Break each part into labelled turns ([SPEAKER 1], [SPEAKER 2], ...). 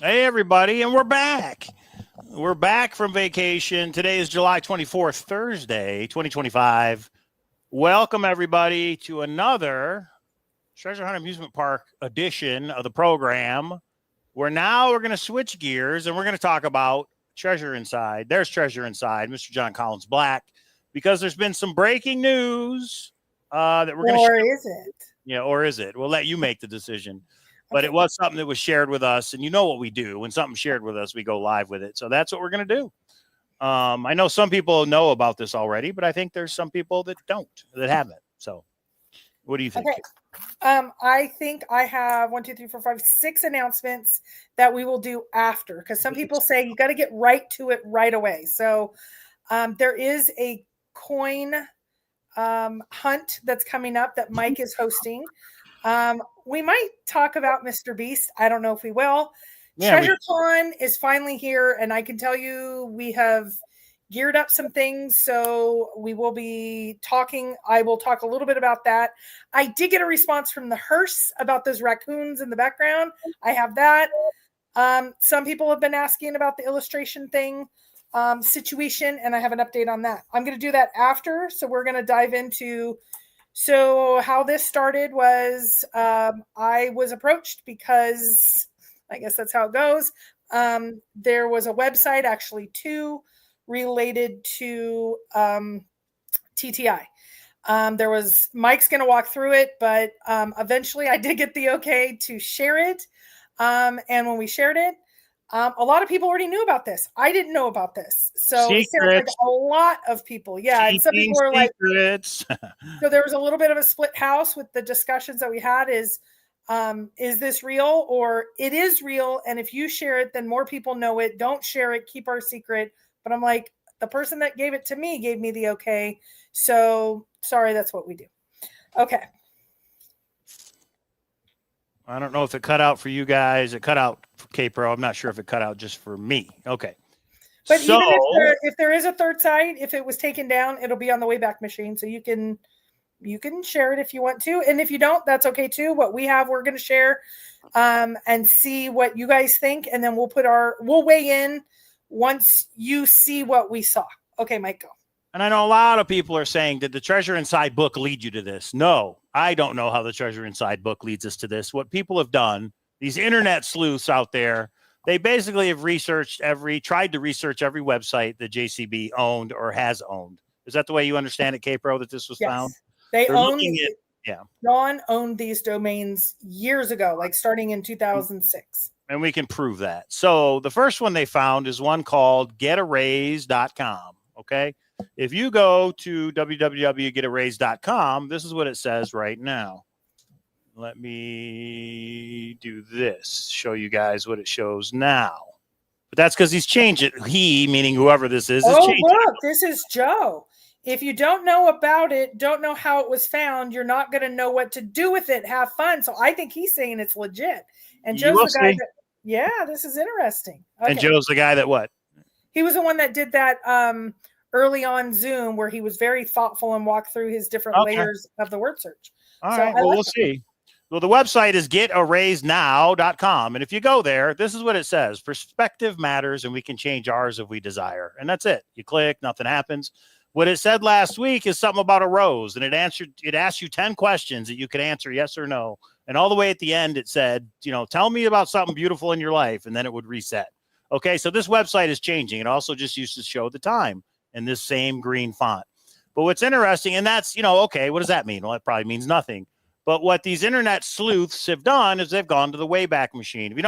[SPEAKER 1] Hey, everybody, and we're back. We're back from vacation. Today is July 24th, Thursday, 2025. Welcome, everybody, to another Treasure Hunt Amusement Park edition of the program, where now we're going to switch gears and we're going to talk about Treasure Inside. There's Treasure Inside, Mr. John Collins Black, because there's been some breaking news that we're going to
[SPEAKER 2] Or is it?
[SPEAKER 1] Yeah, or is it? We'll let you make the decision. But
[SPEAKER 2] Okay.
[SPEAKER 1] it was something that was shared with us, and you know what we do. When something's shared with us, we go live with it. So that's what we're going to do. I know some people know about this already, but I think there's some people that don't, that haven't. So what do you think?
[SPEAKER 2] Okay. I think I have 1, 2, 3, 4, 5, 6 announcements that we will do after, because some people say you got to get right to it right away. So there is a coin hunt that's coming up that Mike is hosting. We might talk about Mr. Beast. I don't know if we will.
[SPEAKER 1] Yeah,
[SPEAKER 2] TreasureCon is finally here, and I can tell you we have geared up some things, so we will be talking. I will talk a little bit about that. I did get a response from the hearse about those raccoons in the background. I have that. Some people have been asking about the illustration thing situation, and I have an update on that. I'm going to do that after, so we're going to dive into. So how this started was I was approached because I guess that's how it goes. There was a website, actually two, related to TTI. There was Mike's going to walk through it, but eventually I did get the okay to share it. And when we shared it, a lot of people already knew about this. I didn't know about this. So it sounds like a lot of people. Yeah. And some people are like, so there was a little bit of a split house with the discussions that we had is this real, or it is real? And if you share it, then more people know it. Don't share it. Keep our secret. But I'm like, the person that gave it to me gave me the okay. So sorry, that's what we do. Okay.
[SPEAKER 1] I don't know if it cut out for you guys. It cut out for K-Pro. I'm not sure if it cut out just for me. Okay.
[SPEAKER 2] But so, even if there is a third side, if it was taken down, it'll be on the Wayback Machine. So you can share it if you want to. And if you don't, that's okay too. What we have, we're going to share and see what you guys think. And then we'll weigh in once you see what we saw. Okay, Mike, go.
[SPEAKER 1] And I know a lot of people are saying, did the Treasure Inside book lead you to this? No, I don't know how the Treasure Inside book leads us to this. What people have done, these internet sleuths out there, they basically have tried to research every website that JCB owned or has owned. Is that the way you understand it, K-Pro, that this was found?
[SPEAKER 2] They owned it. Yeah. John owned these domains years ago, like starting in 2006.
[SPEAKER 1] And we can prove that. So the first one they found is one called getaraise.com. Okay. If you go to www.getaraise.com, this is what it says right now. Let me do this, show you guys what it shows now. But that's because he's changed it. He, meaning whoever this is
[SPEAKER 2] look, this is Joe. If you don't know about it, don't know how it was found, you're not going to know what to do with it. Have fun. So I think he's saying it's legit. And Joe's the guy that, yeah, this is interesting.
[SPEAKER 1] Okay. And Joe's the guy that what?
[SPEAKER 2] He was the one that did that early on Zoom where he was very thoughtful and walked through his different layers of the word search.
[SPEAKER 1] All right. Well, we'll see. Well, the website is getaraisenow.com. And if you go there, this is what it says. Perspective matters, and we can change ours if we desire. And that's it. You click, nothing happens. What it said last week is something about a rose, and it asked you 10 questions that you could answer yes or no. And all the way at the end, it said, tell me about something beautiful in your life, and then it would reset. Okay, so this website is changing. It also just used to show the time in this same green font. But what's interesting, and that's, okay, what does that mean? Well, it probably means nothing. But what these internet sleuths have done is they've gone to the Wayback Machine. If you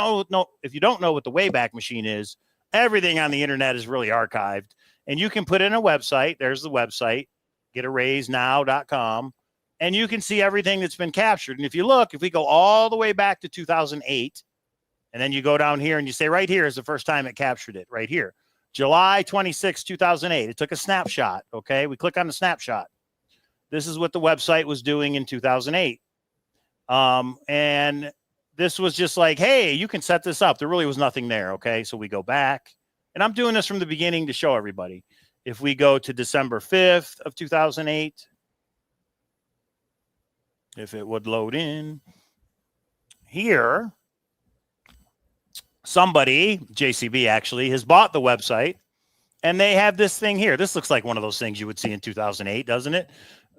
[SPEAKER 1] don't know what the Wayback Machine is, everything on the internet is really archived. And you can put in a website. There's the website, getaraisenow.com. And you can see everything that's been captured. And if we go all the way back to 2008, and then you go down here and you say right here is the first time it captured it, right here. July 26, 2008. It took a snapshot, okay? We click on the snapshot. This is what the website was doing in 2008. And this was just like, hey, you can set this up. There really was nothing there, okay? So we go back. And I'm doing this from the beginning to show everybody. If we go to December 5th of 2008, if it would load in here, somebody, JCB actually, has bought the website, and they have this thing here. This looks like one of those things you would see in 2008, doesn't it?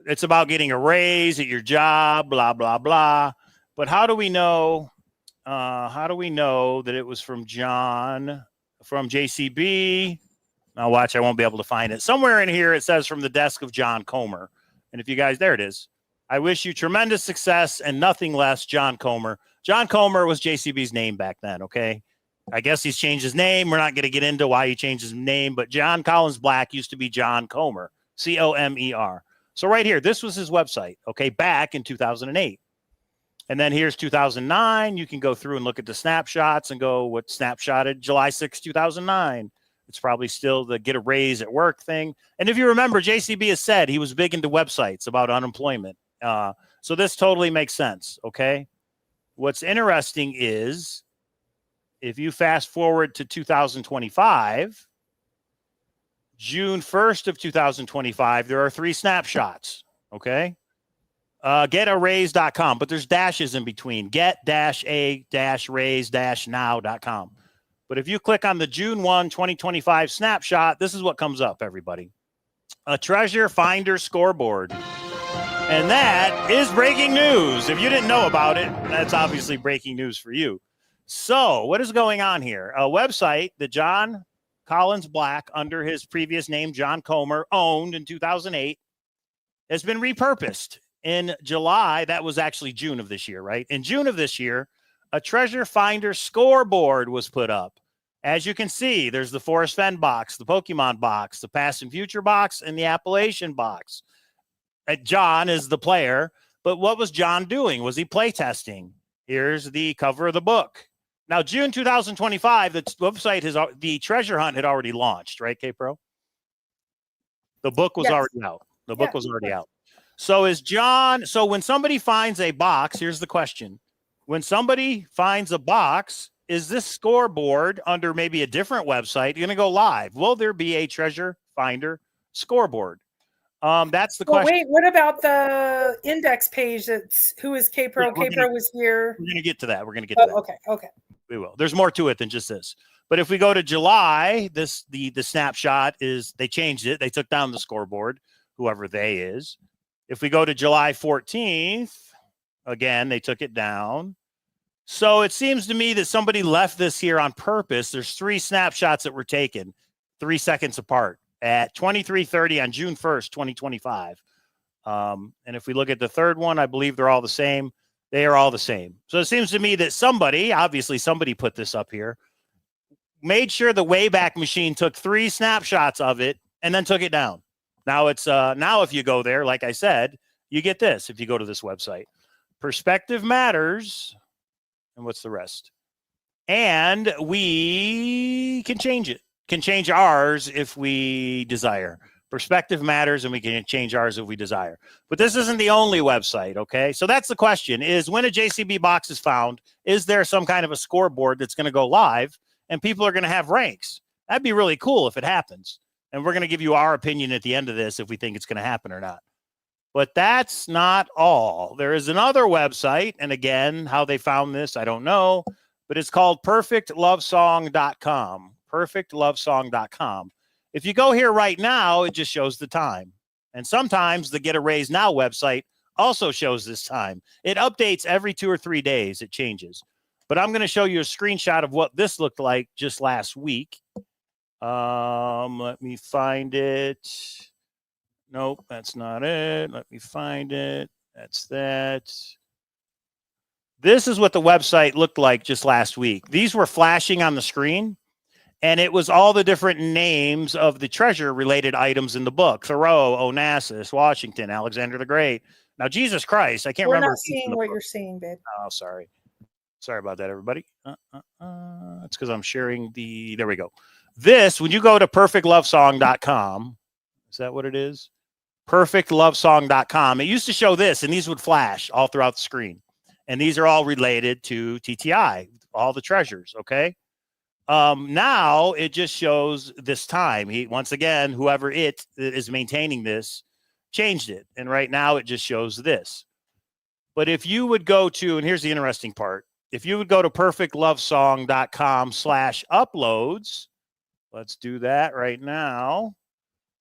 [SPEAKER 1] It's about getting a raise at your job, blah, blah, blah. But how do we know? How do we know that it was from John, from JCB? Now watch, I won't be able to find it. Somewhere in here it says from the desk of John Comer. And if you guys, there it is. I wish you tremendous success and nothing less, John Comer. John Comer was JCB's name back then, okay? I guess he's changed his name. We're not going to get into why he changed his name, but John Collins Black used to be John Comer, Comer. So right here, this was his website, okay, back in 2008. And then here's 2009. You can go through and look at the snapshots and go, what snapshotted July 6, 2009. It's probably still the get a raise at work thing. And if you remember, JCB has said he was big into websites about unemployment. So this totally makes sense, okay? What's interesting is if you fast forward to 2025, June 1st of 2025, there are 3 snapshots, okay? Getaraise.com, but there's dashes in between, get-a-raise-now.com. But if you click on the June 1, 2025 snapshot, this is what comes up, everybody. A treasure finder scoreboard. And that is breaking news. If you didn't know about it, that's obviously breaking news for you. So what is going on here? A website that John Collins Black, under his previous name, John Comer, owned in 2008, has been repurposed. In July, that was actually June of this year, right? In June of this year, a treasure finder scoreboard was put up. As you can see, there's the Forest Fen box, the Pokemon box, the Past and Future box, and the Appalachian box. John is the player, but what was John doing? Was he playtesting? Here's the cover of the book. Now, June 2025, the website the treasure hunt had already launched, right, K-Pro? The book was already out. The book was already out. So so when somebody finds a box, here's the question. When somebody finds a box, is this scoreboard under maybe a different website going to go live? Will there be a treasure finder scoreboard? That's the question.
[SPEAKER 2] Wait, what about the index page? That's who is K-Pro?
[SPEAKER 1] Yeah,
[SPEAKER 2] K-Pro was here.
[SPEAKER 1] We're going to get to that. We're going to get to that.
[SPEAKER 2] Okay.
[SPEAKER 1] We will. There's more to it than just this. But if we go to July, the snapshot is, they changed it. They took down the scoreboard, whoever they is. If we go to July 14th, again, they took it down. So it seems to me that somebody left this here on purpose. There's 3 snapshots that were taken 3 seconds apart at 23:30 on June 1st, 2025. And if we look at the third one, I believe they're all the same. They are all the same. So it seems to me that obviously somebody put this up here, made sure the Wayback Machine took 3 snapshots of it and then took it down. Now it's now if you go there, like I said, you get this. If you go to this website, perspective matters. And what's the rest? And we can change it. Can change ours if we desire. Perspective matters, and we can change ours if we desire. But this isn't the only website, okay? So that's the question, is when a JCB box is found, is there some kind of a scoreboard that's going to go live and people are going to have ranks? That'd be really cool if it happens. And we're going to give you our opinion at the end of this if we think it's going to happen or not. But that's not all. There is another website, and again, how they found this, I don't know, but it's called perfectlovesong.com. Perfectlovesong.com. If you go here right now, it just shows the time. And sometimes the Get a Raise Now website also shows this time. It updates every 2 or 3 days. It changes. But I'm going to show you a screenshot of what this looked like just last week. Let me find it. Nope, that's not it. Let me find it. That's that. This is what the website looked like just last week. These were flashing on the screen, and it was all the different names of the treasure-related items in the book. Thoreau, Onassis, Washington, Alexander the Great. Now, Jesus Christ, I can't remember.
[SPEAKER 2] We're not seeing what you're seeing, babe.
[SPEAKER 1] Oh, sorry. Sorry about that, everybody. It's because I'm sharing the... There we go. This, when you go to perfectlovesong.com, is that what it is? Perfectlovesong.com. It used to show this, and these would flash all throughout the screen. And these are all related to TTI, all the treasures, okay? Now it just shows this time. Once again, whoever it is maintaining this changed it. And right now it just shows this. But if you would go to, and here's the interesting part, if you would go to perfectlovesong.com/uploads, let's do that right now.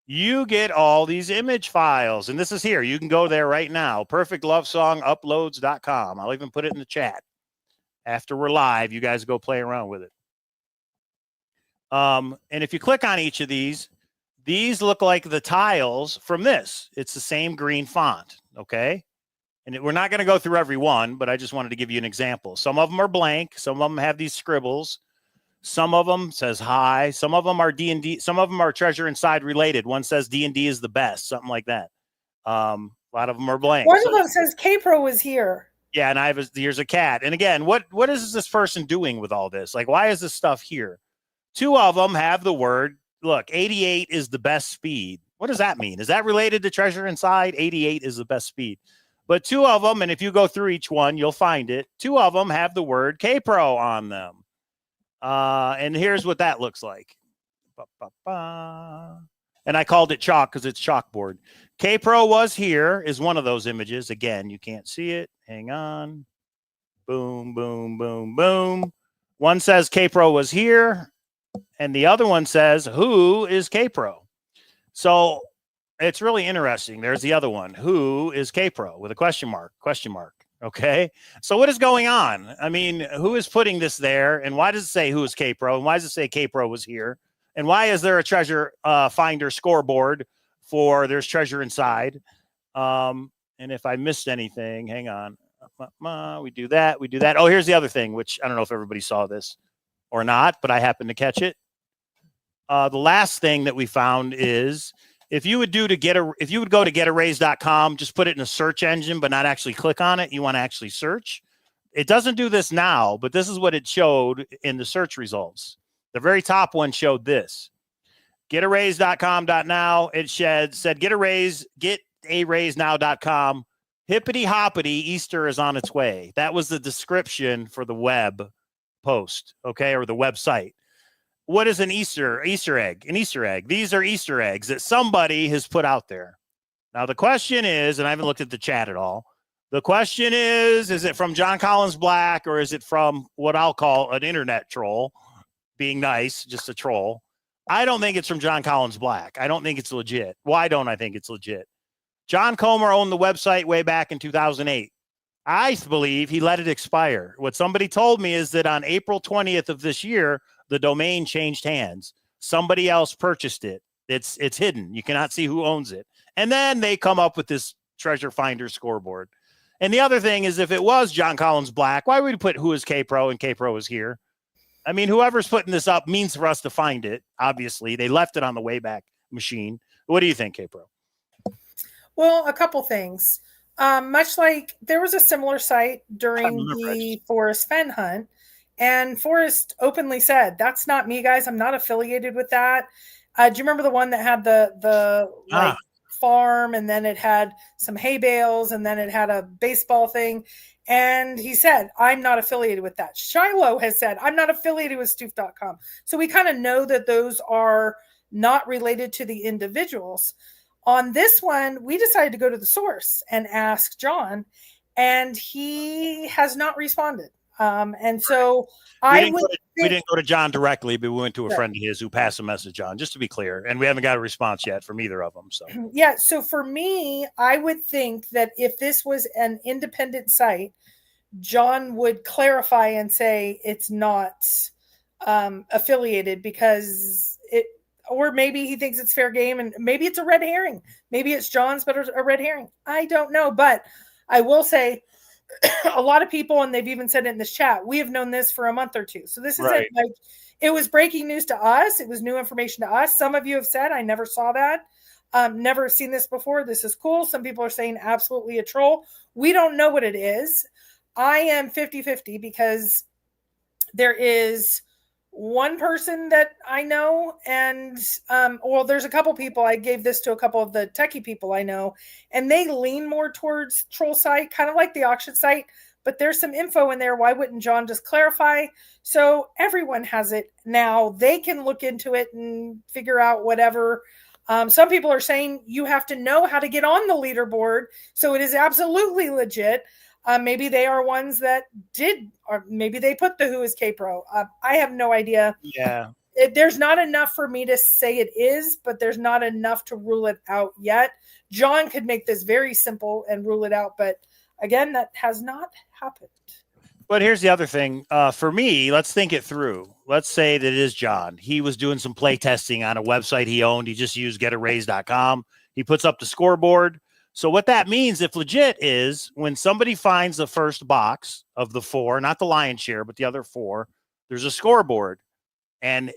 [SPEAKER 1] You get all these image files, and this is here. You can go there right now, perfectlovesonguploads.com. I'll even put it in the chat. After we're live, you guys go play around with it. And if you click on each of these look like the tiles from this. It's the same green font, okay? And we're not going to go through every one, but I just wanted to give you an example. Some of them are blank. Some of them have these scribbles. Some of them says hi. Some of them are D&D. Some of them are Treasure Inside related. One says D&D is the best, something like that. A lot of them are blank.
[SPEAKER 2] One of them says K-Pro was here.
[SPEAKER 1] Yeah, and here's a cat. And again, what is this person doing with all this? Like, why is this stuff here? Two of them have the word, look, 88 is the best speed. What does that mean? Is that related to Treasure Inside? 88 is the best speed. But two of them, and if you go through each one, you'll find it. Two of them have the word K-Pro on them. And here's what that looks like. And I called it chalk because it's chalkboard. K-Pro was here is one of those images. Again, you can't see it. Hang on. Boom, boom, boom, boom. One says K-Pro was here, and the other one says, who is K-Pro? So it's really interesting. There's the other one. Who is K-Pro with a question mark, question mark. Okay. So what is going on? I mean, who is putting this there? And why does it say who is K-Pro? And why does it say K-Pro was here? And why is there a treasure finder scoreboard for there's treasure inside? And if I missed anything, hang on. We do that. We do that. Oh, here's the other thing, which I don't know if everybody saw this or not, but I happened to catch it. The last thing that we found is if you would go to getarraise.com, just put it in a search engine, but not actually click on it. You want to actually search. It doesn't do this now, but this is what it showed in the search results. The very top one showed this. Getarraise.com.now. It said getarraise.now.com. Hippity hoppity, Easter is on its way. That was the description for the web post, okay, or the website. What is an Easter egg? An Easter egg. These are Easter eggs that somebody has put out there. Now, the question is, and I haven't looked at the chat at all. The question is it from John Collins Black or is it from what I'll call an internet troll being nice, just a troll? I don't think it's from John Collins Black. I don't think it's legit. Why don't I think it's legit? John Comer owned the website way back in 2008. I believe he let it expire. What somebody told me is that on April 20th of this year, the domain changed hands. Somebody else purchased it. It's hidden. You cannot see who owns it. And then they come up with this treasure finder scoreboard. And the other thing is, if it was John Collins Black, why would we put who is K-Pro and K-Pro is here? I mean, whoever's putting this up means for us to find it. Obviously, they left it on the Wayback Machine. What do you think, K-Pro?
[SPEAKER 2] Well, a couple things. Much like there was a similar site during the Forrest Fen hunt, and Forrest openly said, "That's not me, guys. I'm not affiliated with that." Do you remember the one that had the farm, and then it had some hay bales, and then it had a baseball thing? And he said, "I'm not affiliated with that." Shiloh has said, "I'm not affiliated with Stoof.com." So we kind of know that those are not related to the individuals. On this one, we decided to go to the source and ask John, and he has not responded. And so we
[SPEAKER 1] didn't go to John directly, but we went to a friend of his who passed a message on, just to be clear. And we haven't got a response yet from either of them. So
[SPEAKER 2] yeah. So for me, I would think that if this was an independent site, John would clarify and say it's not affiliated because or maybe he thinks it's fair game, and maybe it's a red herring. Maybe it's John's, but a red herring. I don't know. But I will say a lot of people, and they've even said it in this chat, we have known this for a month or two. So this isn't like it was breaking news to us. It was new information to us. Some of you have said, I never saw that. Never seen this before. This is cool. Some people are saying absolutely a troll. We don't know what it is. I am 50-50 because there is one person that I know, and there's a couple people. I gave this to a couple of the techie people I know, and they lean more towards troll site, kind of like the auction site, but there's some info in there. Why wouldn't John just clarify? So everyone has it now. They can look into it and figure out whatever. Some people are saying you have to know how to get on the leaderboard, so it is absolutely legit. Maybe they are ones that did, or maybe they put the Who is K-Pro. I have no idea.
[SPEAKER 1] Yeah.
[SPEAKER 2] There's not enough for me to say it is, but there's not enough to rule it out yet. John could make this very simple and rule it out, but again, that has not happened.
[SPEAKER 1] But here's the other thing. For me, let's think it through. Let's say that it is John. He was doing some play testing on a website he owned. He just used getaraise.com. He puts up the scoreboard. So what that means, if legit, is when somebody finds the first box of the 4, not the lion's share, but the other 4, there's a scoreboard. And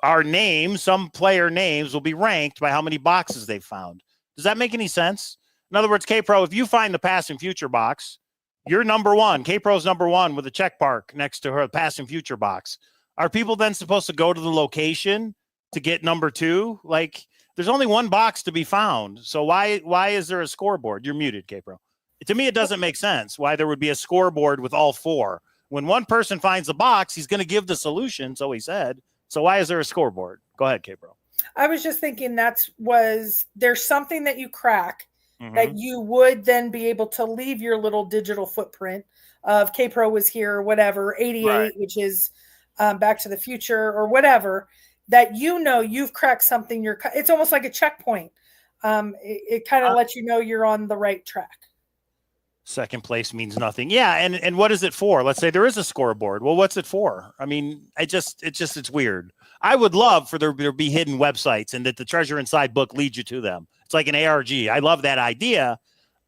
[SPEAKER 1] our names, some player names, will be ranked by how many boxes they've found. Does that make any sense? In other words, K-Pro, if you find the past and future box, you're number 1. K-Pro's number 1 with a check mark next to her past and future box. Are people then supposed to go to the location to get number 2? Like, there's only one box to be found. So why is there a scoreboard? You're muted, K-Pro. To me, it doesn't make sense why there would be a scoreboard with all 4. When one person finds the box, he's going to give the solution, so he said. So why is there a scoreboard? Go ahead, K-Pro.
[SPEAKER 2] I was just thinking there's something that you crack that you would then be able to leave your little digital footprint of K-Pro was here or whatever, 88, right, which is Back to the Future or whatever, that you've cracked something. It's almost like a checkpoint. It kind of lets you know you're on the right track.
[SPEAKER 1] Second place means nothing. Yeah, and what is it for? Let's say there is a scoreboard. Well, what's it for? I mean, it's weird. I would love for there to be hidden websites and that the Treasure Inside book leads you to them. It's like an ARG. I love that idea.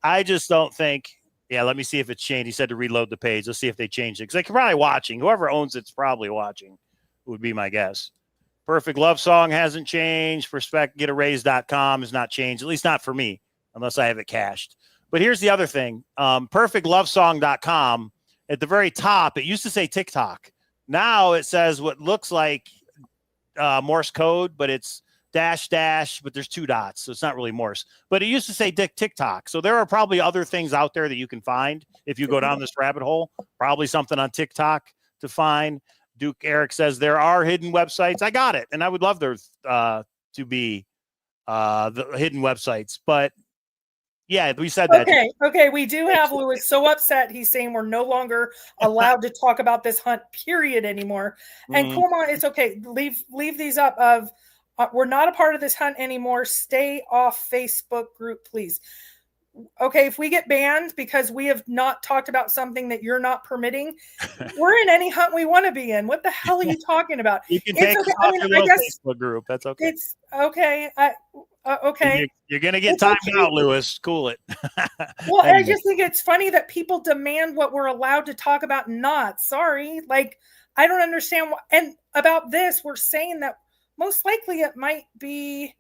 [SPEAKER 1] I just don't think. Yeah, let me see if it's changed. He said to reload the page. Let's see if they changed it because they're probably watching. Whoever owns it's probably watching. Would be my guess. Perfect Love Song hasn't changed. Getaraise.com has not changed, at least not for me, unless I have it cached. But here's the other thing. Perfectlovesong.com, at the very top, it used to say TikTok. Now it says what looks like Morse code, but it's dash, but there's 2 dots. So it's not really Morse. But it used to say TikTok. So there are probably other things out there that you can find if you go down this rabbit hole. Probably something on TikTok to find. Duke Eric says there are hidden websites. I got it. And I would love there to be the hidden websites. But yeah, we said that.
[SPEAKER 2] Okay. We do have Lewis so upset. He's saying we're no longer allowed to talk about this hunt, period, anymore. And Kuma, it's okay. Leave these up of we're not a part of this hunt anymore. Stay off Facebook group, please. Okay, if we get banned because we have not talked about something that you're not permitting, we're in any hunt we want to be in. What the hell are you talking about?
[SPEAKER 1] You can take okay. Off your Facebook group. That's okay.
[SPEAKER 2] It's okay. Okay.
[SPEAKER 1] You're going to get timed out, Lewis. Cool it.
[SPEAKER 2] Well, anyway. I just think it's funny that people demand what we're allowed to talk about and not. Sorry. Like, I don't understand. And about this, we're saying that most likely it might be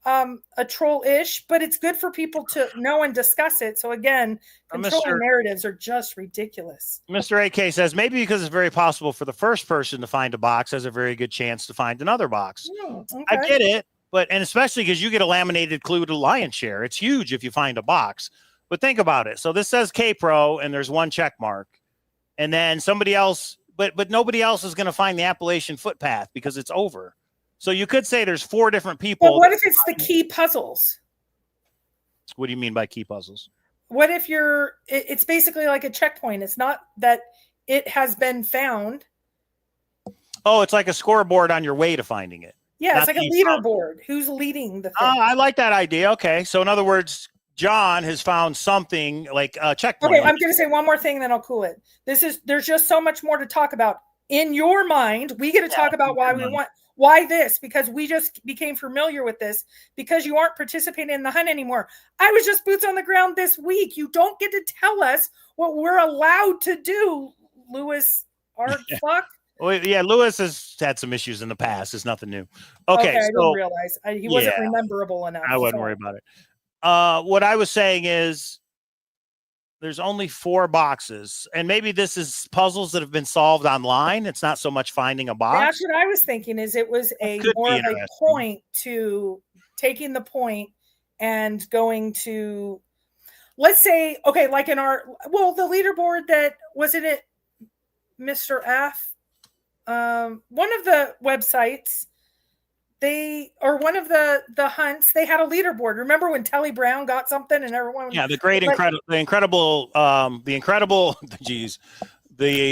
[SPEAKER 2] a troll-ish, but it's good for people to know and discuss it. So again, controlling narratives are just ridiculous.
[SPEAKER 1] Mr. AK says maybe because it's very possible for the first person to find a box has a very good chance to find another box.
[SPEAKER 2] Okay.
[SPEAKER 1] I get it, and especially because you get a laminated clue to lion's share. It's huge if you find a box. But think about it. So this says K-Pro and there's 1 check mark. And then somebody else, but nobody else is going to find the Appalachian footpath because it's over. So you could say there's 4 different people.
[SPEAKER 2] But what if it's the key puzzles?
[SPEAKER 1] What do you mean by key puzzles?
[SPEAKER 2] What if it's basically like a checkpoint. It's not that it has been found.
[SPEAKER 1] Oh, it's like a scoreboard on your way to finding it.
[SPEAKER 2] Yeah, it's like a leaderboard. Who's leading the thing?
[SPEAKER 1] Oh, I like that idea. Okay. So in other words, John has found something like a checkpoint.
[SPEAKER 2] Okay, I'm going to say one more thing, then I'll cool it. There's just so much more to talk about. In your mind, we get to talk about why this, because we just became familiar with this, because you aren't participating in the hunt anymore. I was just boots on the ground this week. You don't get to tell us what we're allowed to do, Lewis. Fuck.
[SPEAKER 1] Well, yeah, Lewis has had some issues in the past. It's nothing new. Okay,
[SPEAKER 2] I didn't realize he wasn't rememberable enough.
[SPEAKER 1] I wouldn't worry about it. What I was saying is there's only 4 boxes, and maybe this is puzzles that have been solved online. It's not so much finding a box.
[SPEAKER 2] That's what I was thinking. Is it was more of a point to taking the point and going to, let's say, okay, like in the leaderboard that wasn't it, Mr. F. One of the websites or one of the hunts, they had a leaderboard. Remember when Telly Brown got something and everyone?
[SPEAKER 1] Yeah, the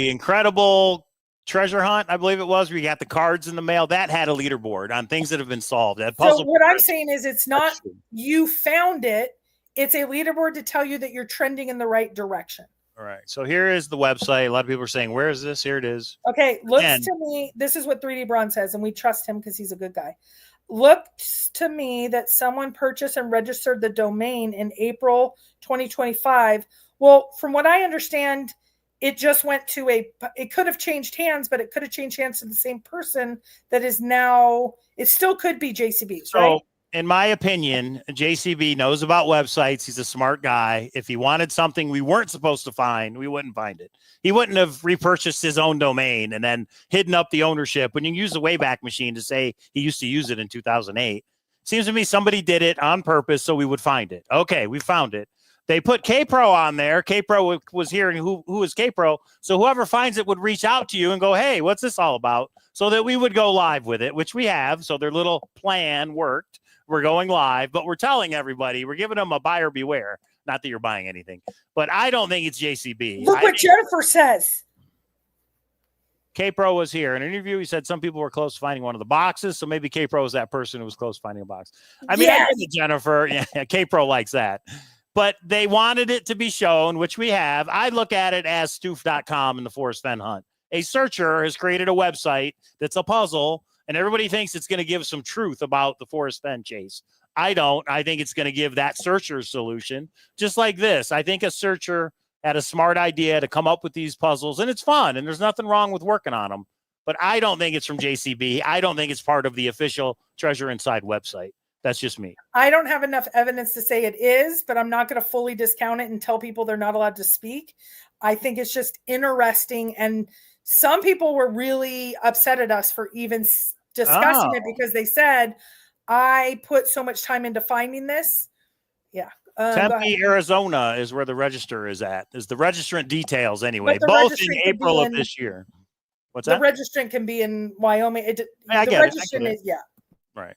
[SPEAKER 1] incredible treasure hunt, I believe it was, where you got the cards in the mail. That had a leaderboard on things that have been solved.
[SPEAKER 2] So what I'm saying is, it's not you found it. It's a leaderboard to tell you that you're trending in the right direction.
[SPEAKER 1] All right. So here is the website. A lot of people are saying, where is this? Here it is.
[SPEAKER 2] Okay. Looks to me, this is what 3D Braun says, and we trust him because he's a good guy. Looks to me that someone purchased and registered the domain in April 2025. Well, from what I understand, it just went to it could have changed hands, but it could have changed hands to the same person that is now, it still could be JCB's, right?
[SPEAKER 1] In my opinion, JCB knows about websites. He's a smart guy. If he wanted something we weren't supposed to find, we wouldn't find it. He wouldn't have repurchased his own domain and then hidden up the ownership. When you use the Wayback Machine to say he used to use it in 2008, seems to me somebody did it on purpose so we would find it. Okay, we found it. They put K-Pro on there. K-Pro was here, and who is K-Pro? So whoever finds it would reach out to you and go, hey, what's this all about? So that we would go live with it, which we have. So their little plan worked. We're going live, but we're telling everybody, we're giving them a buyer beware. Not that you're buying anything, but I don't think it's JCB.
[SPEAKER 2] Look what Jennifer says.
[SPEAKER 1] K-Pro was here. In an interview, he said some people were close to finding one of the boxes, so maybe K-Pro was that person who was close to finding a box. I mean, yes. I get it, Jennifer. Yeah, K-Pro likes that. But they wanted it to be shown, which we have. I look at it as stoof.com in the Forrest Fenn hunt. A searcher has created a website that's a puzzle, and everybody thinks it's going to give some truth about the Forrest Fenn chase. I don't. I think it's going to give that searcher solution, just like this. I think a searcher had a smart idea to come up with these puzzles, and it's fun, and there's nothing wrong with working on them. But I don't think it's from JCB. I don't think it's part of the official Treasure Inside website. That's just me.
[SPEAKER 2] I don't have enough evidence to say it is, but I'm not going to fully discount it and tell people they're not allowed to speak. I think it's just interesting. And some people were really upset at us for even discussing it because they said, I put so much time into finding this. Yeah.
[SPEAKER 1] Tempe, Arizona is where the register is at. Is the registrant details anyway, both in April of this year. What's that?
[SPEAKER 2] The registrant can be in Wyoming.
[SPEAKER 1] I get it.
[SPEAKER 2] Yeah.
[SPEAKER 1] Right.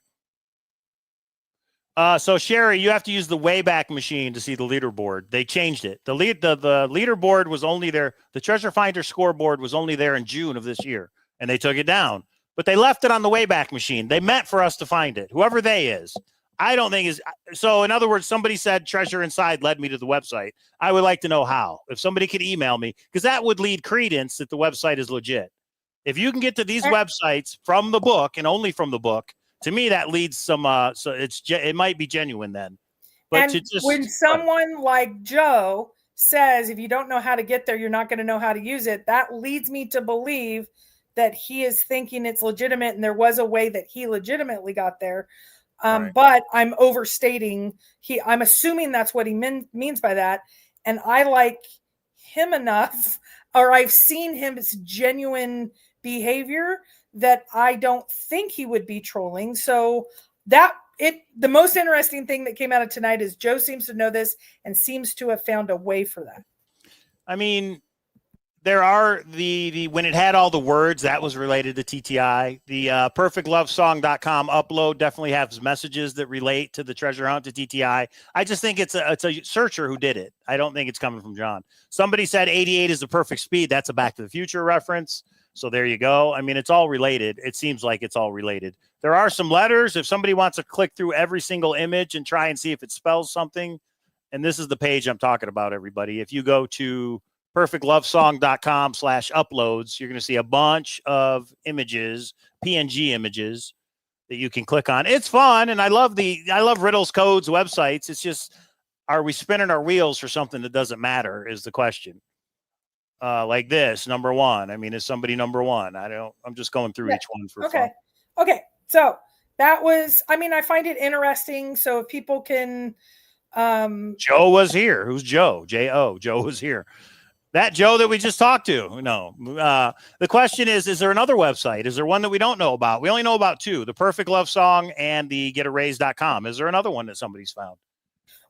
[SPEAKER 1] So Sherry, you have to use the Wayback Machine to see the leaderboard. They changed it. The leaderboard was only there. The Treasure Finder scoreboard was only there in June of this year, and they took it down. But they left it on the Wayback Machine. They meant for us to find it. Whoever they is, I don't think is. So in other words, somebody said Treasure Inside led me to the website. I would like to know how. If somebody could email me, because that would lead credence that the website is legit. If you can get to these websites from the book and only from the book, to me that leads some. So it might be genuine then. But
[SPEAKER 2] and when someone like Joe says, if you don't know how to get there, you're not going to know how to use it. That leads me to believe that he is thinking it's legitimate, and there was a way that he legitimately got there. Right. But I'm overstating. I'm assuming that's what he means by that. And I like him enough, or I've seen his genuine behavior that I don't think he would be trolling. So the most interesting thing that came out of tonight is Joe seems to know this and seems to have found a way for that.
[SPEAKER 1] I mean, there are when it had all the words that was related to TTI. The perfectlovesong.com upload definitely has messages that relate to the treasure hunt to TTI. I just think it's a searcher who did it. I don't think it's coming from John. Somebody said 88 is the perfect speed. That's a Back to the Future reference. So there you go. I mean, it's all related. It seems like it's all related. There are some letters. If somebody wants to click through every single image and try and see if it spells something, and this is the page I'm talking about, everybody. If you go to perfectlovesong.com/uploads, you're going to see a bunch of images, PNG images that you can click on. It's fun. And I love Riddles Codes websites. It's just, are we spinning our wheels for something that doesn't matter is the question. Like this, number one. I mean, is somebody number one? I'm just going through each one for fun.
[SPEAKER 2] Okay. So that was, I find it interesting. So if people can,
[SPEAKER 1] Joe was here. Who's Joe? J-O. Joe was here. That Joe that we just talked to. No. The question is there another website? Is there one that we don't know about? We only know about two, the Perfect Love Song and the GetARaise.com. Is there another one that somebody's found?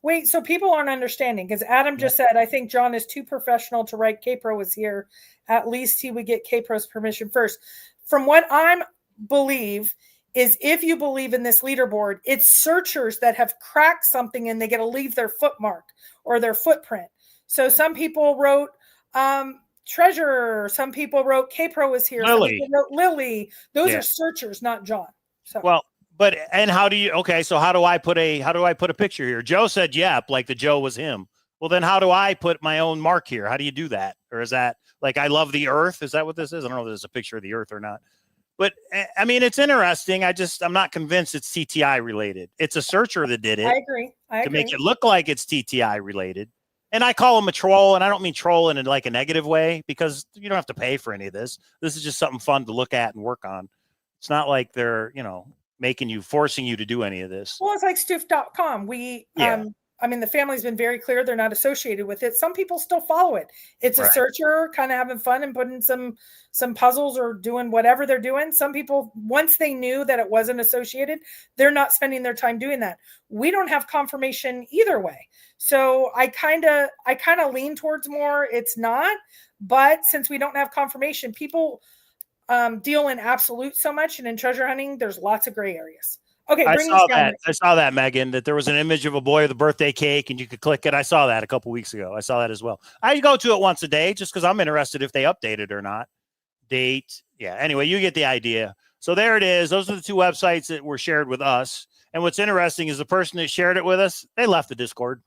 [SPEAKER 2] Wait, so people aren't understanding, because Adam just said, I think John is too professional to write. K-Pro was here. At least he would get K-Pro's permission first. From what I believe is if you believe in this leaderboard, it's searchers that have cracked something and they get to leave their foot mark or their footprint. So some people wrote Treasurer, some people wrote K-Pro was here, some people wrote Lily. Those are searchers, not John. So
[SPEAKER 1] well, but and how do you so how do I put a picture here? Joe said yep, like the Joe was him. Well, then how do I put my own mark here? How do you do that? Or is that like I love the earth? Is that what this is? I don't know if there's a picture of the earth or not. But I mean, it's interesting. I'm not convinced it's TTI related. It's a searcher that did it.
[SPEAKER 2] I agree. To
[SPEAKER 1] make it look like it's TTI related. And I call him a troll, and I don't mean troll in like a negative way, because you don't have to pay for any of this. This is just something fun to look at and work on. It's not like they're, forcing you to do any of this.
[SPEAKER 2] Well, it's like stoof.com. I mean, the family's been very clear they're not associated with it. Some people still follow it. It's a searcher kind of having fun and putting some puzzles or doing whatever they're doing. Some people, once they knew that it wasn't associated, they're not spending their time doing that. We don't have confirmation either way. So I kind of lean towards more it's not. But since we don't have confirmation, people deal in absolute so much, and in treasure hunting, there's lots of gray areas. Okay,
[SPEAKER 1] I saw that, Megan, that there was an image of a boy with a birthday cake and you could click it. I saw that a couple weeks ago. I saw that as well. I go to it once a day just because I'm interested if they update it or not. Date. Yeah. Anyway, you get the idea. So there it is. Those are the two websites that were shared with us. And what's interesting is the person that shared it with us, they left the Discord.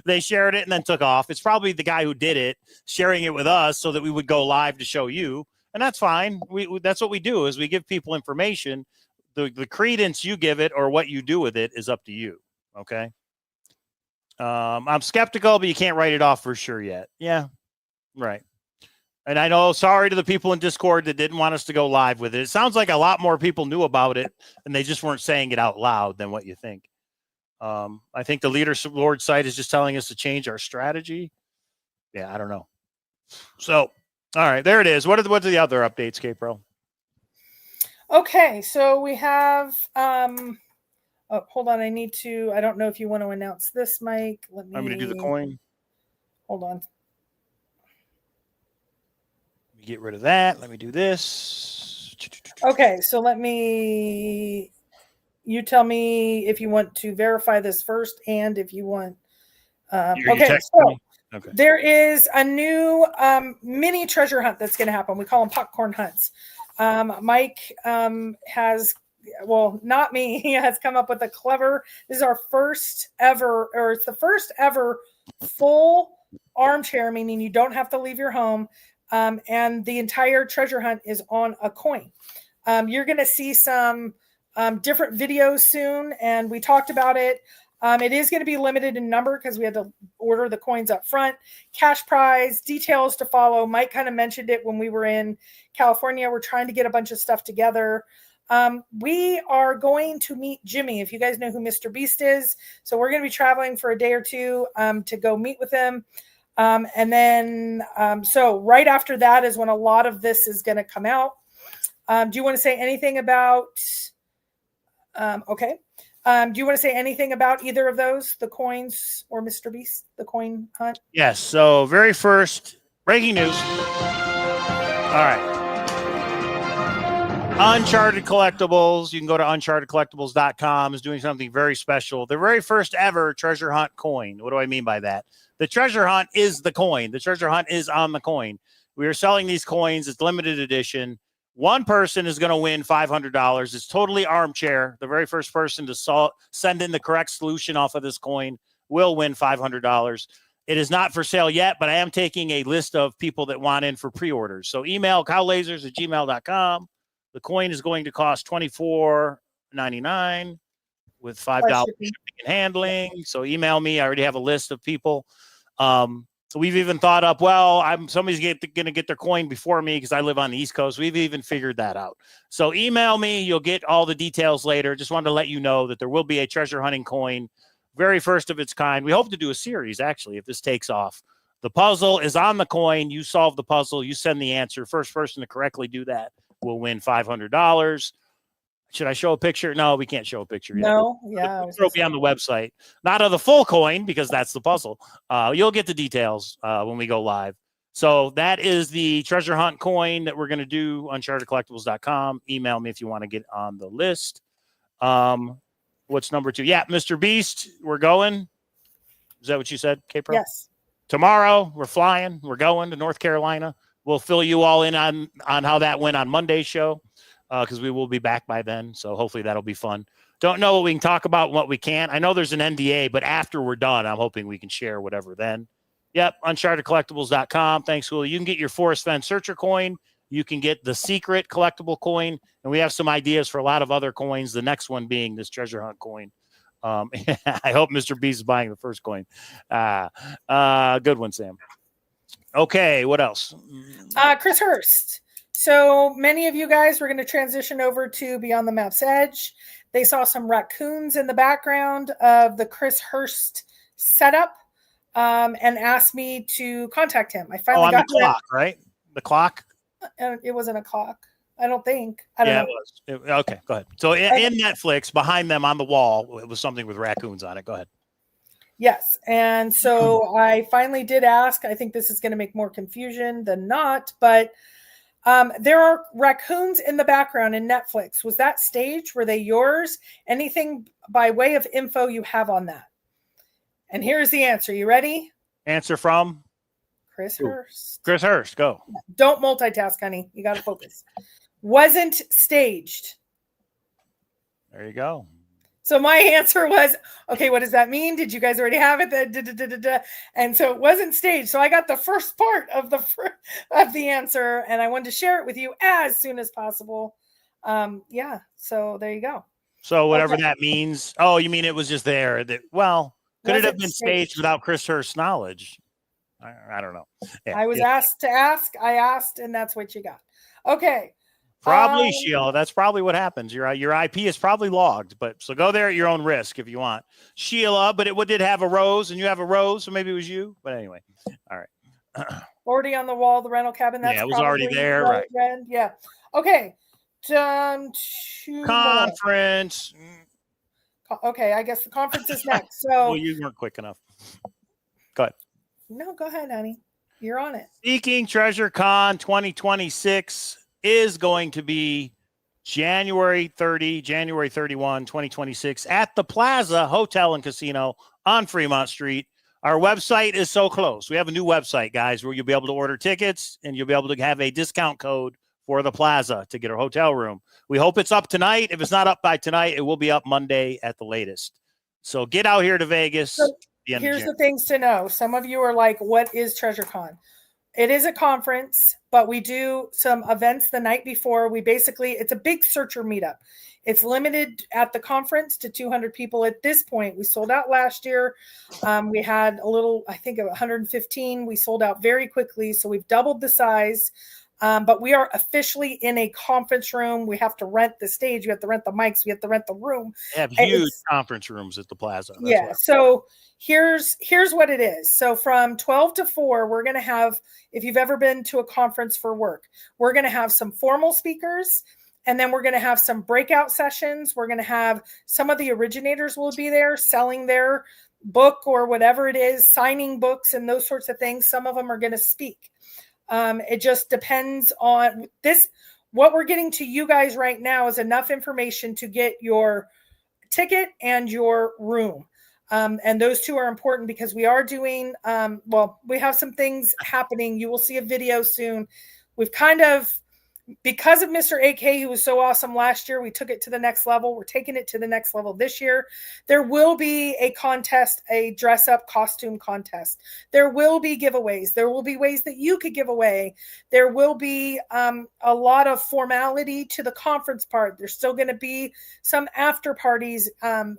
[SPEAKER 1] They shared it and then took off. It's probably the guy who did it sharing it with us so that we would go live to show you. And that's fine. That's what we do is we give people information. The credence you give it or what you do with it is up to you. Okay. I'm skeptical, but you can't write it off for sure yet. Yeah. Right. And I know, sorry to the people in Discord that didn't want us to go live with it. It sounds like a lot more people knew about it and they just weren't saying it out loud than what you think. I think the Leaderboard site is just telling us to change our strategy. Yeah. I don't know. So, all right, there it is. What are the other updates, K-Pro?
[SPEAKER 2] Okay, so we have hold on, I don't know if you want to announce this, Mike.
[SPEAKER 1] I'm going to do the coin.
[SPEAKER 2] Hold on.
[SPEAKER 1] Let me get rid of that. Let me do this.
[SPEAKER 2] Okay, so you tell me if you want to verify this first and if you want okay, so there is a new mini treasure hunt that's going to happen. We call them popcorn hunts. Mike has, well, not me, he has come up with this is our first ever, or it's the first ever full armchair, meaning you don't have to leave your home. And the entire treasure hunt is on a coin. You're going to see some different videos soon, and we talked about it. It is going to be limited in number because we had to order the coins up front. Cash prize, details to follow. Mike kind of mentioned it when we were in California. We're trying to get a bunch of stuff together. We are going to meet Jimmy, if you guys know who Mr. Beast is. So we're going to be traveling for a day or two to go meet with him. And then, so right after that is when a lot of this is going to come out. Do you want to say anything about, okay. Do you want to say anything about either of those, the coins or Mr. Beast, the coin hunt?
[SPEAKER 1] Yes. So very first, breaking news. All right. Uncharted Collectibles. You can go to unchartedcollectibles.com. Is doing something very special. The very first ever treasure hunt coin. What do I mean by that? The treasure hunt is the coin. The treasure hunt is on the coin. We are selling these coins. It's limited edition. One person is going to win $500. It's totally armchair. The very first person to send in the correct solution off of this coin will win $500. It is not for sale yet, but I am taking a list of people that want in for pre-orders. So email cowlazars@gmail.com. The coin is going to cost $24.99 with $5 shipping and handling. So email me. I already have a list of people. So we've even thought up, somebody's going to get their coin before me because I live on the East Coast. We've even figured that out. So email me. You'll get all the details later. Just wanted to let you know that there will be a treasure hunting coin, very first of its kind. We hope to do a series, actually, if this takes off. The puzzle is on the coin. You solve the puzzle. You send the answer. First person to correctly do that will win $500. Should I show a picture? No, we can't show a picture yet.
[SPEAKER 2] No, yeah.
[SPEAKER 1] It'll be on the website. Not of the full coin because that's the puzzle. You'll get the details when we go live. So that is the treasure hunt coin that we're going to do on chartercollectibles.com. Email me if you want to get on the list. What's number 2? Yeah, Mr. Beast, we're going. Is that what you said, K-Pro?
[SPEAKER 2] Yes.
[SPEAKER 1] Tomorrow, we're flying. We're going to North Carolina. We'll fill you all in on how that went on Monday's show because we will be back by then. So hopefully that'll be fun. Don't know what we can talk about and what we can't. I know there's an NDA, but after we're done, I'm hoping we can share whatever then. Yep, unchartedcollectibles.com. Thanks, Willie. You can get your Forest Fence Searcher coin. You can get the secret collectible coin. And we have some ideas for a lot of other coins, the next one being this treasure hunt coin. I hope Mr. Beast is buying the first coin. Good one, Sam. Okay, what else?
[SPEAKER 2] Chris Hurst. So many of you guys were going to transition over to Beyond the Map's Edge. They saw some raccoons in the background of the Chris Hurst setup and asked me to contact him. I finally got
[SPEAKER 1] the clock, right? The clock?
[SPEAKER 2] It wasn't a clock. I don't think. I don't know.
[SPEAKER 1] It was. Okay, go ahead. So in Netflix, behind them on the wall, it was something with raccoons on it. Go ahead.
[SPEAKER 2] Yes. And so I finally did ask. I think this is going to make more confusion than not, but there are raccoons in the background in Netflix. Was that staged? Were they yours? Anything by way of info you have on that? And here's the answer. You ready?
[SPEAKER 1] Answer from?
[SPEAKER 2] Chris Hurst.
[SPEAKER 1] Chris Hurst, go.
[SPEAKER 2] Don't multitask, honey. You got to focus. Wasn't staged.
[SPEAKER 1] There you go.
[SPEAKER 2] So my answer was, okay, what does that mean? Did you guys already have it? And so it wasn't staged. So I got the first part of the answer, and I wanted to share it with you as soon as possible. Yeah, so there you go.
[SPEAKER 1] So whatever that means. Oh, you mean it was just there? Could it have been staged without Chris Hurst's knowledge? I don't know. Yeah,
[SPEAKER 2] I was asked to ask. I asked, and that's what you got. Okay.
[SPEAKER 1] Probably, Sheila. That's probably what happens. Your IP is probably logged, so go there at your own risk if you want, Sheila. But it did have a rose, and you have a rose, so maybe it was you. But anyway, all right.
[SPEAKER 2] Already on the wall, the rental cabin. That's
[SPEAKER 1] it was already there, right?
[SPEAKER 2] Red. Yeah. Okay.
[SPEAKER 1] Conference.
[SPEAKER 2] Okay, I guess the conference is next. So
[SPEAKER 1] well, you weren't quick enough. Go ahead.
[SPEAKER 2] No, go ahead, honey. You're on it.
[SPEAKER 1] Seeking Treasure Con 2026 is going to be January 31, 2026 at the Plaza Hotel and Casino on Fremont Street. Our website is so close. We have a new website, guys, where you'll be able to order tickets and you'll be able to have a discount code for the Plaza to get a hotel room. We hope it's up tonight. If it's not up by tonight, it will be up Monday at the latest. So get out here to Vegas.
[SPEAKER 2] So here's the things to know. Some of you are like, what is Treasure Con? It is a conference, but we do some events the night before. It's a big searcher meetup. It's limited at the conference to 200 people at this point. We sold out last year. We had I think 115. We sold out very quickly. So we've doubled the size. But we are officially in a conference room. We have to rent the stage. We have to rent the mics. We have to rent the room.
[SPEAKER 1] They have huge conference rooms at the Plaza.
[SPEAKER 2] So here's what it is. So from 12 to 4, we're going to have, if you've ever been to a conference for work, we're going to have some formal speakers. And then we're going to have some breakout sessions. We're going to have some of the originators will be there selling their book or whatever it is, signing books and those sorts of things. Some of them are going to speak. It just depends on this. What we're getting to you guys right now is enough information to get your ticket and your room. And those two are important because we are doing, we have some things happening. You will see a video soon. We've because of Mr. AK, who was so awesome last year, we took it to the next level. We're taking it to the next level this year. There will be a contest, a dress-up costume contest. There will be giveaways. There will be ways that you could give away. There will be a lot of formality to the conference part. There's still going to be some after parties.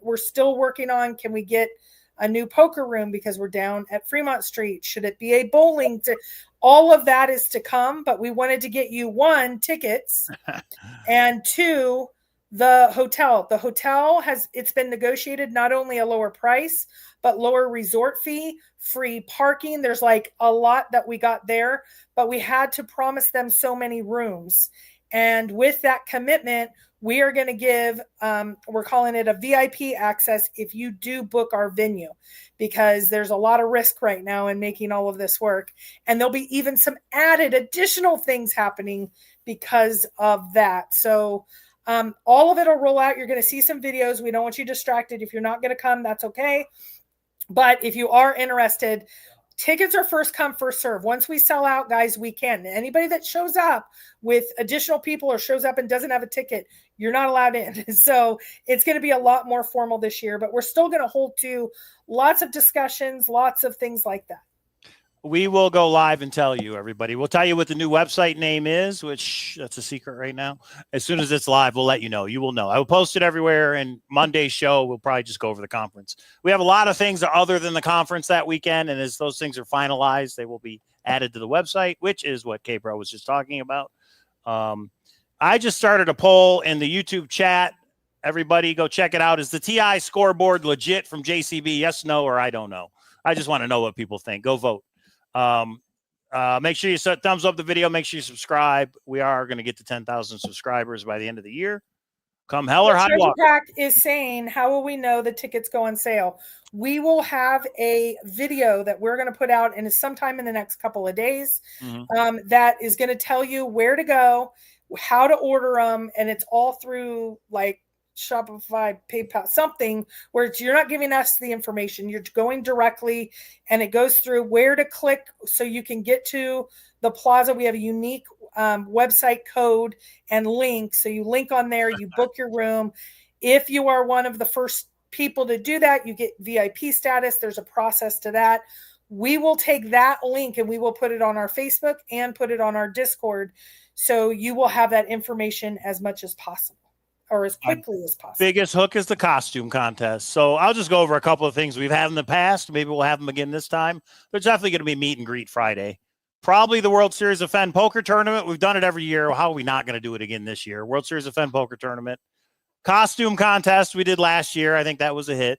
[SPEAKER 2] We're still working on, can we get a new poker room because we're down at Fremont Street? Should it be a bowling? All of that is to come, but we wanted to get you 1, tickets, and 2, the hotel. The hotel it's been negotiated, not only a lower price, but lower resort fee, free parking. There's like a lot that we got there, but we had to promise them so many rooms. And with that commitment, we are going to give, we're calling it a VIP access if you do book our venue, because there's a lot of risk right now in making all of this work. And there'll be even some added additional things happening because of that. So all of it will roll out. You're going to see some videos. We don't want you distracted. If you're not going to come, that's okay. But if you are interested, tickets are first come, first serve. Once we sell out, guys, we can. Anybody that shows up with additional people or shows up and doesn't have a ticket, you're not allowed in. So it's going to be a lot more formal this year, but we're still going to hold to lots of discussions, lots of things like that.
[SPEAKER 1] We will go live and tell you, everybody. We'll tell you what the new website name is, which that's a secret right now. As soon as it's live, we'll let you know. You will know. I will post it everywhere, and Monday's show, we'll probably just go over the conference. We have a lot of things other than the conference that weekend, and as those things are finalized, they will be added to the website, which is what K-Bro was just talking about. I just started a poll in the YouTube chat. Everybody go check it out. Is the TI scoreboard legit from JCB? Yes, no, or I don't know. I just want to know what people think. Go vote. Make sure you set thumbs up the video. Make sure you subscribe. We are going to get to 10,000 subscribers by the end of the year. Come hell or high water.
[SPEAKER 2] Pack is saying, how will we know the tickets go on sale? We will have a video that we're going to put out in sometime in the next couple of days. That is going to tell you where to go, how to order them. And it's all through like Shopify, PayPal, something where you're not giving us the information. You're going directly, and it goes through where to click so you can get to the plaza. We have a unique website code and link. So you link on there, you book your room. If you are one of the first people to do that, you get VIP status. There's a process to that. We will take that link and we will put it on our Facebook and put it on our Discord. So you will have that information as much as possible, or as quickly as possible.
[SPEAKER 1] Biggest hook is the costume contest. So I'll just go over a couple of things we've had in the past. Maybe we'll have them again this time. There's definitely going to be meet and greet Friday. Probably the World Series of Fen Poker Tournament. We've done it every year. How are we not going to do it again this year? World Series of Fen Poker Tournament. Costume contest we did last year. I think that was a hit.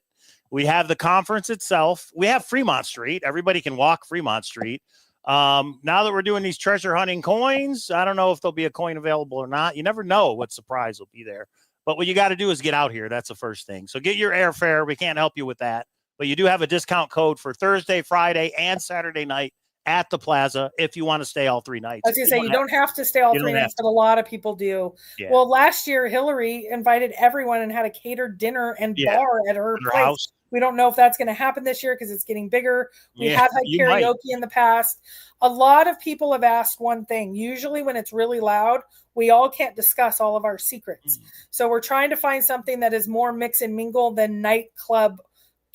[SPEAKER 1] We have the conference itself. We have Fremont Street. Everybody can walk Fremont Street. Now that we're doing these treasure hunting coins, I don't know if there'll be a coin available or not. You never know what surprise will be there. But what you got to do is get out here. That's the first thing. So get your airfare. We can't help you with that. But you do have a discount code for Thursday, Friday, and Saturday night at the plaza if you want to stay all 3 nights.
[SPEAKER 2] I was going to say, you don't have to stay all 3 nights, but a lot of people do. Yeah. Well, last year, Hillary invited everyone and had a catered dinner and bar at her place. House. We don't know if that's going to happen this year because it's getting bigger. We have had karaoke in the past. A lot of people have asked one thing. Usually when it's really loud, we all can't discuss all of our secrets. So we're trying to find something that is more mix and mingle than nightclub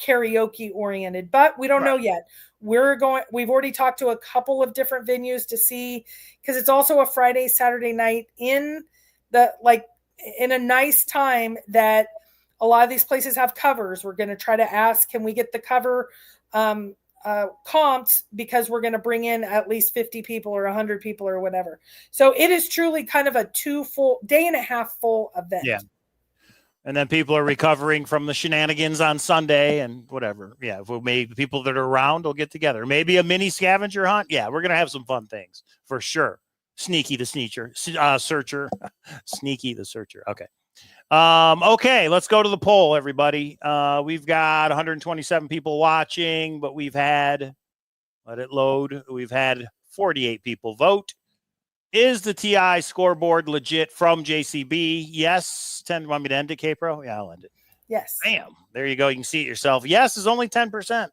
[SPEAKER 2] karaoke oriented, but we don't know yet. We've already talked to a couple of different venues to see, because it's also a Friday, Saturday night in a nice time that a lot of these places have covers. We're going to try to ask, can we get the cover comped, because we're going to bring in at least 50 people or 100 people or whatever. So it is truly kind of a 2 full day and a half full event.
[SPEAKER 1] Yeah. And then people are recovering from the shenanigans on Sunday and whatever. Yeah. If we maybe people that are around will get together, maybe a mini scavenger hunt. Yeah. We're going to have some fun things for sure. Sneaky the searcher, Sneaky the searcher. Okay. Okay, let's go to the poll, everybody. We've got 127 people watching, but we've had, let it load. We've had 48 people vote. Is the TI scoreboard legit from JCB? Yes. 10. Want me to end it, K-Pro? Yeah, I'll end it.
[SPEAKER 2] Yes.
[SPEAKER 1] Bam. There you go. You can see it yourself. Yes is only 10%.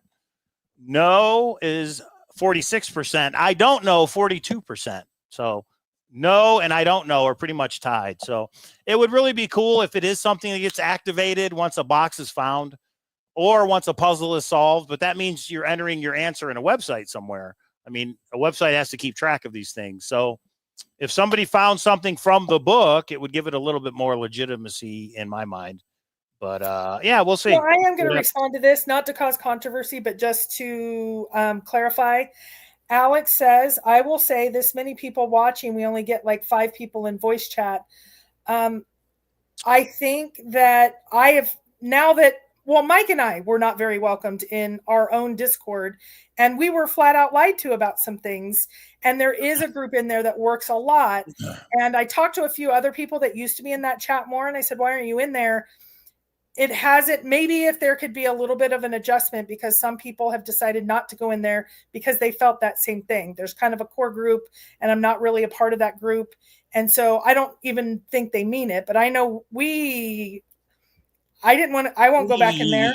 [SPEAKER 1] No is 46%. I don't know, 42%. So no and I don't know are pretty much tied. So it would really be cool if it is something that gets activated once a box is found or once a puzzle is solved. But that means you're entering your answer in a website somewhere. I mean, a website has to keep track of these things. So if somebody found something from the book, it would give it a little bit more legitimacy in my mind. But yeah, we'll see.
[SPEAKER 2] Well, I am going to respond to this, not to cause controversy, but just to clarify. Alex says, I will say this many people watching, we only get like 5 people in voice chat. I think that now that well, Mike and I were not very welcomed in our own Discord, and we were flat out lied to about some things. And there is a group in there that works a lot. And I talked to a few other people that used to be in that chat more, and I said, why aren't you in there? It hasn't, maybe if there could be a little bit of an adjustment, because some people have decided not to go in there because they felt that same thing. There's kind of a core group, and I'm not really a part of that group. And so I don't even think they mean it, but I know I won't go back in there.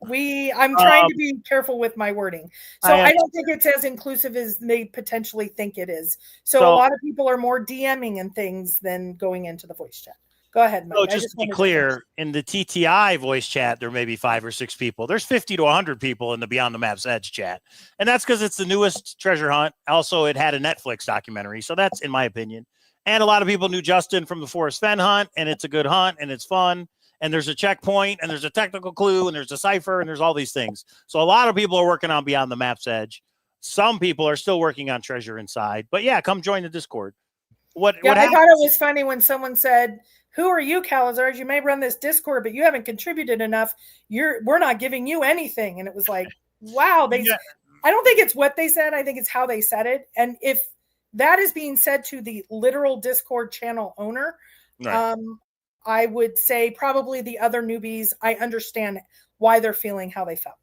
[SPEAKER 2] I'm trying to be careful with my wording. So I don't think it's as inclusive as they potentially think it is. So a lot of people are more DMing and things than going into the voice chat. Go ahead, Mike.
[SPEAKER 1] So just to be clear, in the TTI voice chat, there may be 5 or 6 people. There's 50 to 100 people in the Beyond the Map's Edge chat. And that's because it's the newest treasure hunt. Also, it had a Netflix documentary. So that's, in my opinion. And a lot of people knew Justin from the Forest Fen hunt, and it's a good hunt, and it's fun. And there's a checkpoint, and there's a technical clue, and there's a cipher, and there's all these things. So a lot of people are working on Beyond the Map's Edge. Some people are still working on Treasure Inside. But yeah, come join the Discord.
[SPEAKER 2] I thought it was funny when someone said, who are you, Cowlazars? You may run this Discord, but you haven't contributed enough. We're not giving you anything. And it was like, wow. I don't think it's what they said. I think it's how they said it. And if that is being said to the literal Discord channel owner, right. I would say probably the other newbies, I understand why they're feeling how they felt.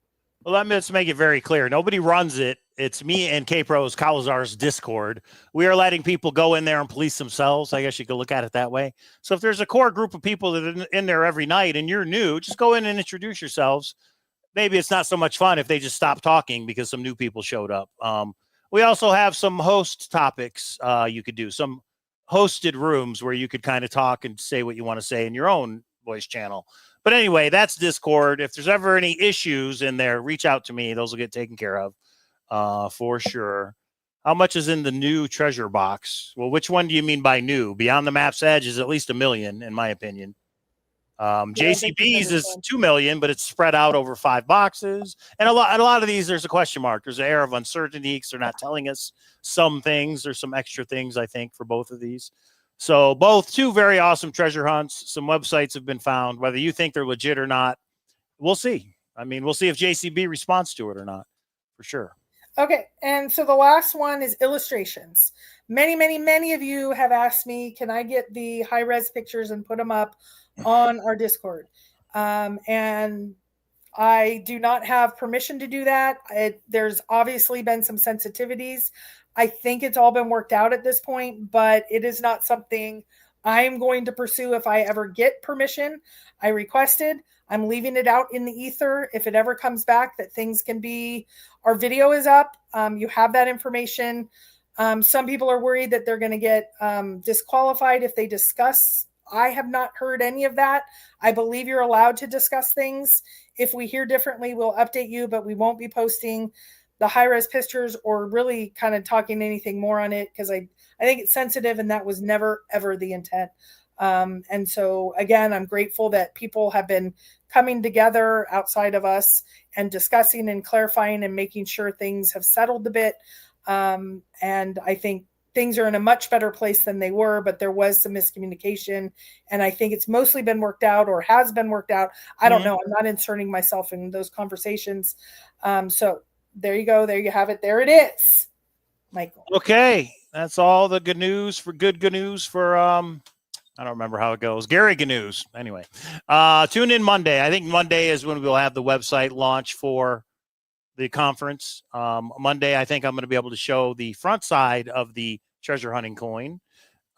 [SPEAKER 1] Well, let's make it very clear. Nobody runs it. It's me and K-Pro's Cowlazars Discord. We are letting people go in there and police themselves. I guess you could look at it that way. So if there's a core group of people that are in there every night and you're new, just go in and introduce yourselves. Maybe it's not so much fun if they just stop talking because some new people showed up. We also have some host topics you could do, some hosted rooms where you could kind of talk and say what you want to say in your own voice channel. But anyway, that's Discord. If there's ever any issues in there, reach out to me. Those will get taken care of for sure. How much is in the new treasure box? Well, which one do you mean by new? Beyond the Map's Edge is at least 1 million, in my opinion. JCB's is 2 million, but it's spread out over 5 boxes. And a lot of these, there's a question mark. There's an air of uncertainty because they're not telling us some things. There's some extra things, I think, for both of these. So both 2 very awesome treasure hunts. Some websites have been found. Whether you think they're legit or not, we'll see. I mean, we'll see if JCB responds to it or not, for sure.
[SPEAKER 2] Okay, and so the last one is illustrations. Many of you have asked me, can I get the high-res pictures and put them up on our Discord? And I do not have permission to do that. There's obviously been some sensitivities. I think it's all been worked out at this point, but it is not something I'm going to pursue if I ever get permission. I requested. I'm leaving it out in the ether. If it ever comes back that things can be, our video is up. You have that information. Some people are worried that they're going to get disqualified if they discuss. I have not heard any of that. I believe you're allowed to discuss things. If we hear differently, we'll update you, but we won't be posting the high-res pictures or really kind of talking anything more on it because I think it's sensitive and that was never, ever the intent. And so, again, I'm grateful that people have been coming together outside of us and discussing and clarifying and making sure things have settled a bit. And I think things are in a much better place than they were, but there was some miscommunication. And I think it's mostly been worked out or has been worked out. I don't know. I'm not inserting myself in those conversations. So there you go. There you have it. There it is, Michael.
[SPEAKER 1] Okay. That's all the good news for I don't remember how it goes. Gary Gnews. Anyway, tune in Monday. I think Monday is when we'll have the website launch for the conference. Monday, I think I'm going to be able to show the front side of the treasure hunting coin.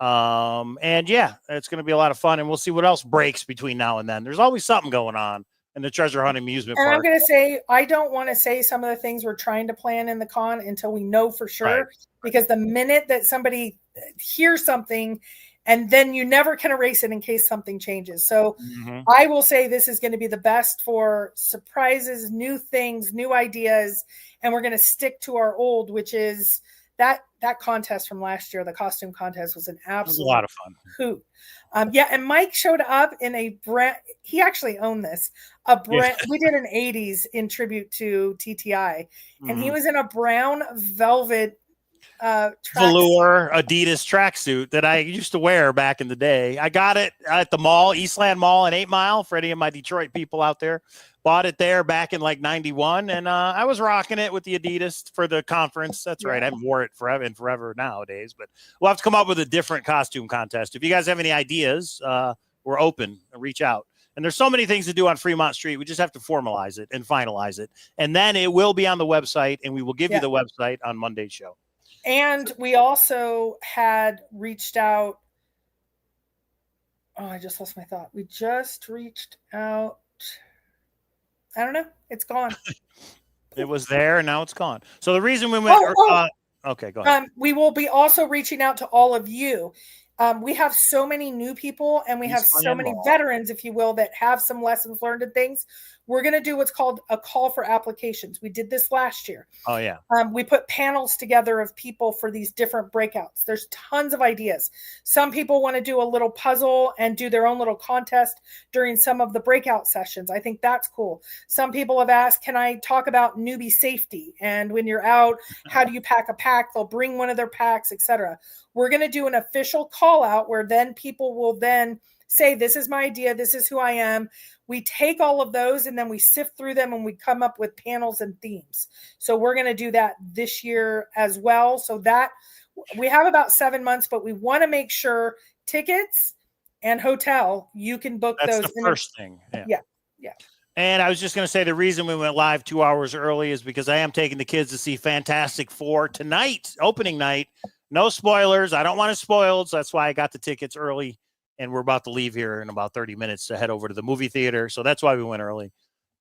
[SPEAKER 1] And yeah, it's going to be a lot of fun. And we'll see what else breaks between now and then. There's always something going on in the treasure hunting amusement park.
[SPEAKER 2] And I'm going to say, I don't want to say some of the things we're trying to plan in the con until we know for sure. Right. Because the minute that somebody hears something, and then you never can erase it in case something changes. So I will say this is going to be the best for surprises, new things, new ideas. And we're going to stick to our old, which is that contest from last year. The costume contest was an absolute
[SPEAKER 1] a lot of fun
[SPEAKER 2] hoot. Yeah. And Mike showed up in a brand. He actually owned this. We did an 80s in tribute to TTI. And he was in a brown velvet
[SPEAKER 1] velour Adidas tracksuit that I used to wear back in the day. I got it at the mall, Eastland Mall in 8 Mile, for any of my Detroit people out there. Bought it there back in like 91, and I was rocking it with the Adidas for the conference. That's right. I haven't wore it forever nowadays, but we'll have to come up with a different costume contest. If you guys have any ideas, we're open. Reach out. And there's so many things to do on Fremont Street. We just have to formalize it and finalize it. And then it will be on the website, and we will give you the website on Monday's show.
[SPEAKER 2] And we also had reached out. Oh, I just lost my thought. We just reached out. I don't know. It's gone.
[SPEAKER 1] It was there, and now it's gone. So the reason we went. Okay, go ahead.
[SPEAKER 2] We will be also reaching out to all of you. We have so many new people, and we have so many veterans, if you will, that have some lessons learned and things. We're going to do what's called a call for applications. We did this last year.
[SPEAKER 1] Oh, yeah.
[SPEAKER 2] We put panels together of people for these different breakouts. There's tons of ideas. Some people want to do a little puzzle and do their own little contest during some of the breakout sessions. I think that's cool. Some people have asked, can I talk about newbie safety? And when you're out, how do you pack a pack? They'll bring one of their packs, etc. We're going to do an official call out where then people will then say, this is my idea. This is who I am. We take all of those and then we sift through them and we come up with panels and themes. So we're going to do that this year as well. So that we have about 7 months, but we want to make sure tickets and hotel, you can book those.
[SPEAKER 1] That's the first thing.
[SPEAKER 2] Yeah.
[SPEAKER 1] And I was just going to say the reason we went live 2 hours early is because I am taking the kids to see Fantastic Four tonight, opening night. No spoilers. I don't want it spoiled. So that's why I got the tickets early. And we're about to leave here in about 30 minutes to head over to the movie theater. So that's why we went early.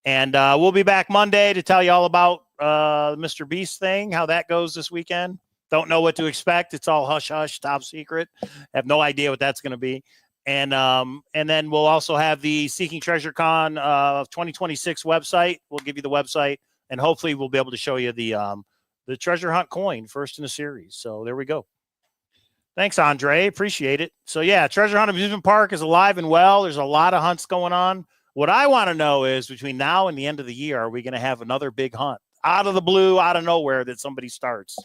[SPEAKER 1] And we'll be back Monday to tell you all about Mr. Beast thing, how that goes this weekend. Don't know what to expect. It's all hush-hush, top secret. Have no idea what that's going to be. And then we'll also have the Seeking Treasure Con 2026 website. We'll give you the website. And hopefully we'll be able to show you the treasure hunt coin, first in the series. So there we go. Thanks, Andre. Appreciate it. So, yeah, Treasure Hunt Amusement Park is alive and well. There's a lot of hunts going on. What I want to know is between now and the end of the year, are we going to have another big hunt out of the blue, out of nowhere that somebody starts?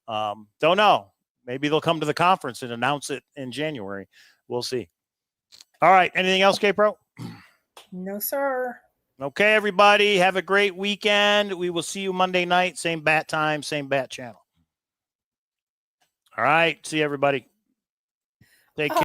[SPEAKER 1] Don't know. Maybe they'll come to the conference and announce it in January. We'll see. All right. Anything else, K-Pro?
[SPEAKER 2] No, sir.
[SPEAKER 1] Okay, everybody. Have a great weekend. We will see you Monday night. Same bat time, same bat channel. All right. See you, everybody. Take care.